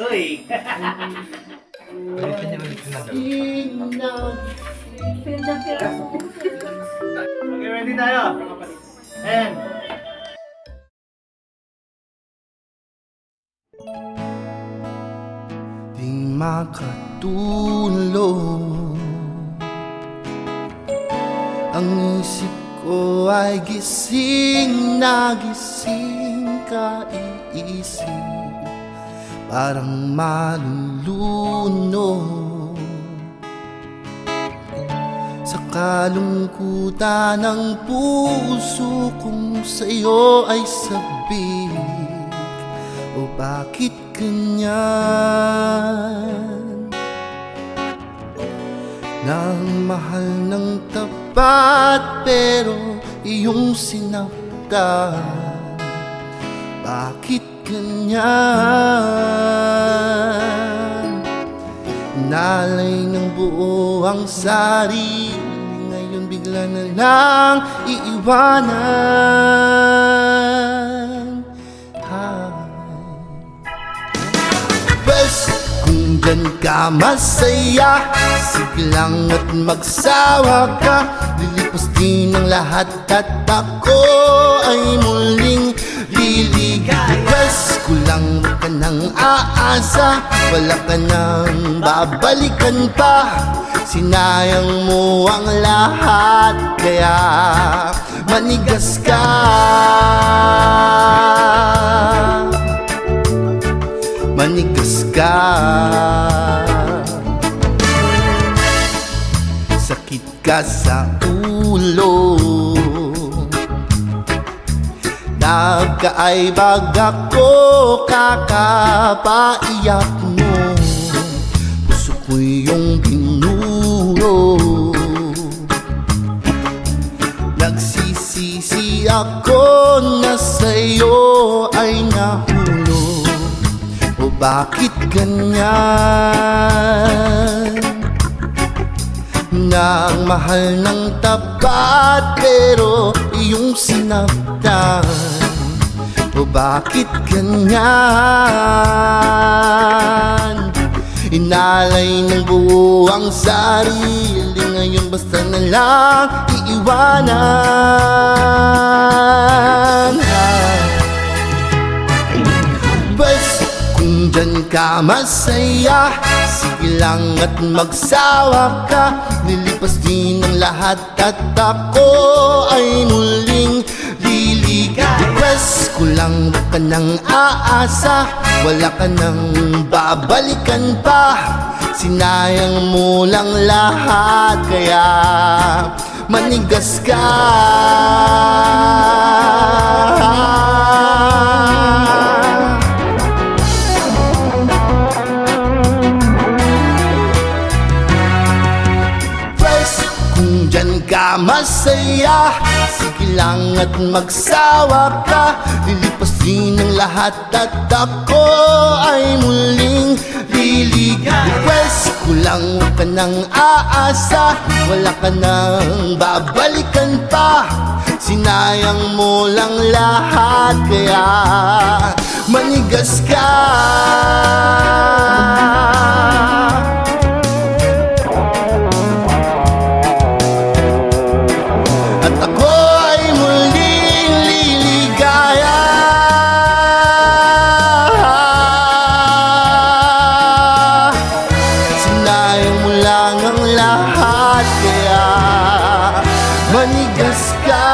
Uy! Okay, ready tayo. And Di makatulog, ang isip ko ay gising na gising, kaiisip parang malulunod sa kalungkutan ng puso kong sa'yo ay sabik. O bakit ganyan? Nang mahal ng tapat pero iyong sinaktan. Bakit ganyan? Nalay ng buo ang sarili, ngayon bigla na lang iiwanan. Bes, kung dyan ka masaya, sige lang at magsawa ka. Lilipas din ang lahat at ako ay muling liligaya. Bes, kulang ka ng aasa, wala ka nang babalikan pa. Sinayang mo ang lahat, kaya manigas ka. Manigas ka. Sakit ka sa ulo, nagkaaibag ako kakapaiyak mo. Puso ko yung binuro, nagsisisi ako na sa'yo ay nahulog. O bakit ganyan? Nang mahal ng tapat pero iyong sinaktan. O bakit ganyan? Inalay ng buo ang sarili, ngayon basta na lang iiwanan. Bes, kung dyan ka masaya, sige lang at magsawa ka. Lilipas din ang lahat at ako ay muling liligaya. Bes, kulang ka ng aasa, wala ka nang babalikan pa. Sinayang mo lang lahat, kaya manigas ka. Kung dyan ka masaya, sige lang at magsawa ka. Lilipas din ang lahat at ako ay muling liligaya. Pwes, kulang ka ng aasa, wala ka nang babalikan pa. Sinayang mo lang lahat, kaya manigas ka. Kaya manigas ka.